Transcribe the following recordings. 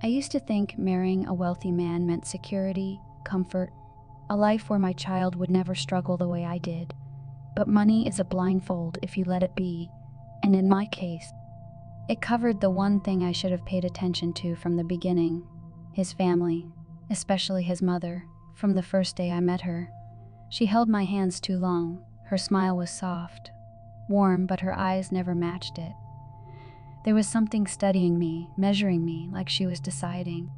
I used to think marrying a wealthy man meant security, comfort, a life where my child would never struggle the way I did. But money is a blindfold if you let it be, and in my case, it covered the one thing I should have paid attention to from the beginning: his family, especially his mother. From the first day I met her, she held my hands too long. Her smile was soft, warm, but her eyes never matched it. There was something studying me, measuring me, like she was deciding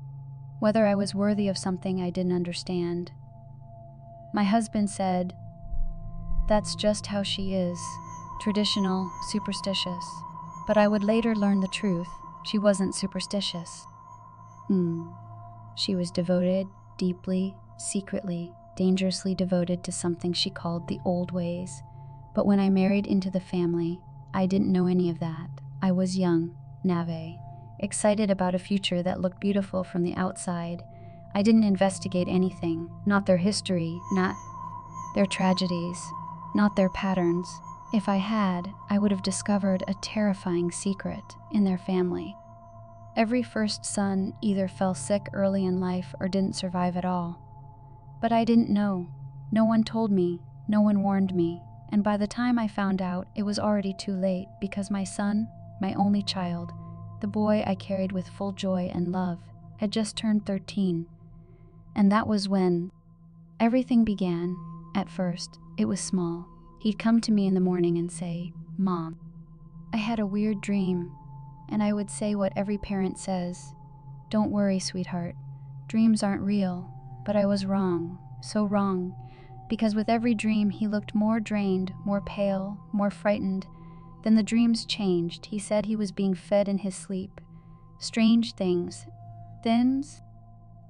whether I was worthy of something I didn't understand. My husband said, "That's just how she is, traditional, superstitious." But I would later learn the truth. She wasn't superstitious. She was devoted, deeply, secretly, dangerously devoted to something she called the old ways. But when I married into the family, I didn't know any of that. I was young, naïve, excited about a future that looked beautiful from the outside. I didn't investigate anything, not their history, not their tragedies, not their patterns. If I had, I would have discovered a terrifying secret in their family. Every first son either fell sick early in life or didn't survive at all. But I didn't know. No one told me, no one warned me, and by the time I found out, it was already too late, because my son, my only child, the boy I carried with full joy and love, had just turned 13. And that was when everything began. At first, it was small. He'd come to me in the morning and say, "Mom, I had a weird dream." And I would say what every parent says, "Don't worry, sweetheart. Dreams aren't real." But I was wrong, so wrong, because with every dream he looked more drained, more pale, more frightened. Then the dreams changed. He said he was being fed in his sleep. Strange things. Things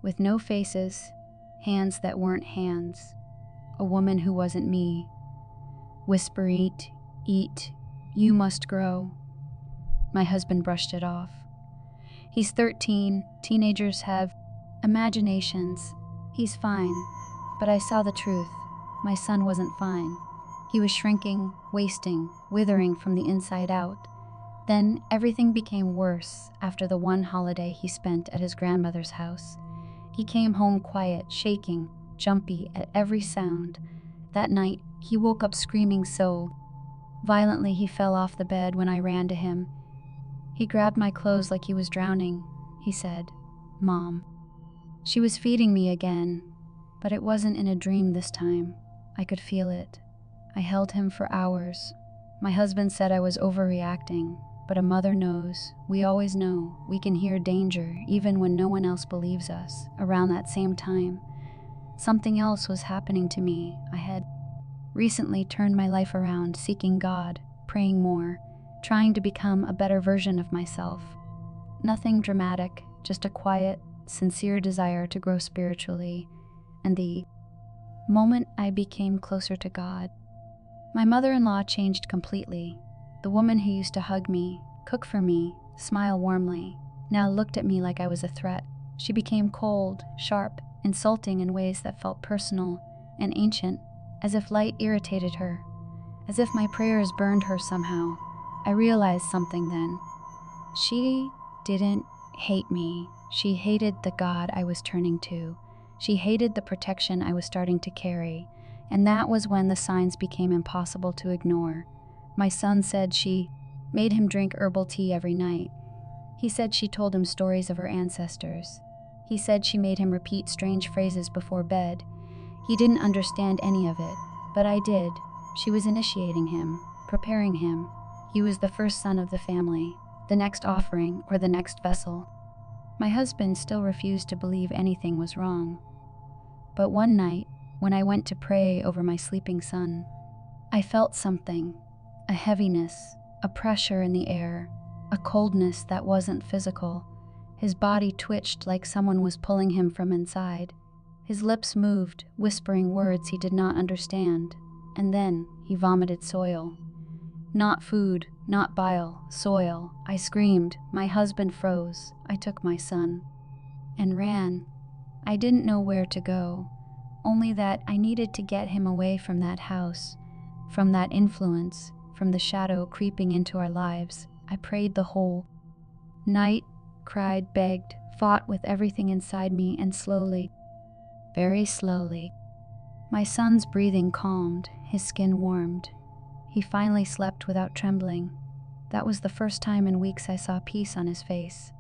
with no faces, hands that weren't hands. A woman who wasn't me. Whisper, eat, you must grow. My husband brushed it off. He's 13, teenagers have imaginations. He's fine. But I saw the truth. My son wasn't fine. He was shrinking, wasting, withering from the inside out. Then everything became worse after the one holiday he spent at his grandmother's house. He came home quiet, shaking, jumpy at every sound. That night, he woke up screaming so violently he fell off the bed when I ran to him. He grabbed my clothes like he was drowning. He said, "Mom." She was feeding me again, but it wasn't in a dream this time. I could feel it. I held him for hours. My husband said I was overreacting, but a mother knows. We always know. We can hear danger, even when no one else believes us. Around that same time, something else was happening to me. I had recently turned my life around, seeking God, praying more, trying to become a better version of myself. Nothing dramatic, just a quiet, sincere desire to grow spiritually. And the moment I became closer to God, my mother-in-law changed completely. The woman who used to hug me, cook for me, smile warmly, now looked at me like I was a threat. She became cold, sharp, insulting in ways that felt personal and ancient, as if light irritated her, as if my prayers burned her somehow. I realized something then. She didn't hate me. She hated the God I was turning to. She hated the protection I was starting to carry. And that was when the signs became impossible to ignore. My son said she made him drink herbal tea every night. He said she told him stories of her ancestors. He said she made him repeat strange phrases before bed. He didn't understand any of it, but I did. She was initiating him, preparing him. He was the first son of the family, the next offering or the next vessel. My husband still refused to believe anything was wrong. But one night, when I went to pray over my sleeping son, I felt something, a heaviness, a pressure in the air, a coldness that wasn't physical. His body twitched like someone was pulling him from inside. His lips moved, whispering words he did not understand, and then he vomited soil. Not food, not bile, soil. I screamed. My husband froze. I took my son and ran. I didn't know where to go, only that I needed to get him away from that house, from that influence, from the shadow creeping into our lives. I prayed the whole night, cried, begged, fought with everything inside me, and slowly, very slowly, my son's breathing calmed, his skin warmed. He finally slept without trembling. That was the first time in weeks I saw peace on his face.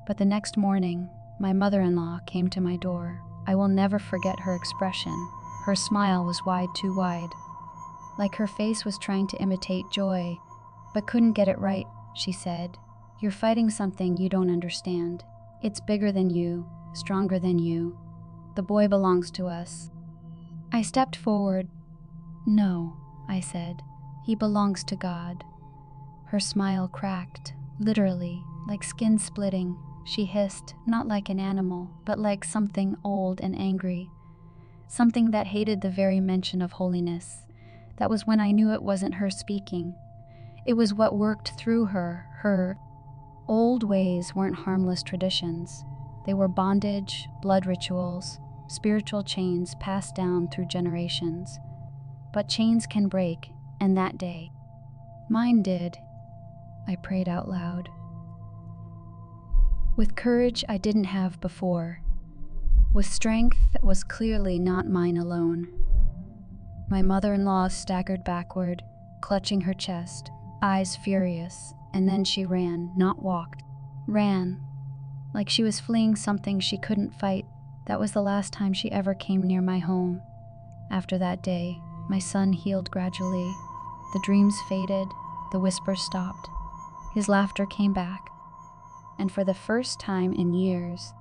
But the next morning, my mother-in-law came to my door. I will never forget her expression. Her smile was too wide. Like her face was trying to imitate joy, but couldn't get it right. She said, "You're fighting something you don't understand. It's bigger than you, stronger than you. The boy belongs to us." I stepped forward. "No," I said. "He belongs to God." Her smile cracked, literally, like skin splitting. She hissed, not like an animal, but like something old and angry. Something that hated the very mention of holiness. That was when I knew it wasn't her speaking. It was what worked through her. Her old ways weren't harmless traditions. They were bondage, blood rituals, spiritual chains passed down through generations. But chains can break, and that day, mine did. I prayed out loud. With courage I didn't have before. With strength that was clearly not mine alone. My mother-in-law staggered backward, clutching her chest, eyes furious, and then she ran, not walked. Ran, like she was fleeing something she couldn't fight. That was the last time she ever came near my home. After that day, my son healed gradually. The dreams faded, the whispers stopped. His laughter came back. And for the first time in years,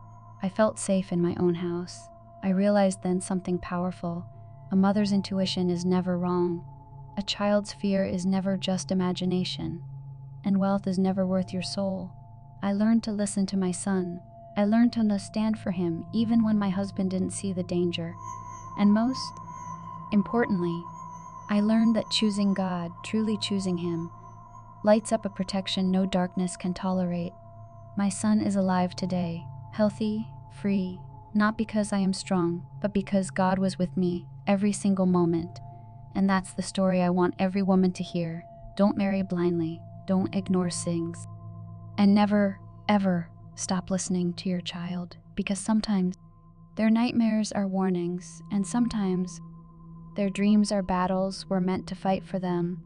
I felt safe in my own house. I realized then something powerful. A mother's intuition is never wrong. A child's fear is never just imagination. And wealth is never worth your soul. I learned to listen to my son. I learned to stand for him even when my husband didn't see the danger. And most importantly, I learned that choosing God, truly choosing him, lights up a protection no darkness can tolerate. My son is alive today, healthy, free, not because I am strong, but because God was with me every single moment. And that's the story I want every woman to hear. Don't marry blindly, don't ignore signs, and never, ever stop listening to your child, because sometimes their nightmares are warnings, and sometimes their dreams are battles we're meant to fight for them.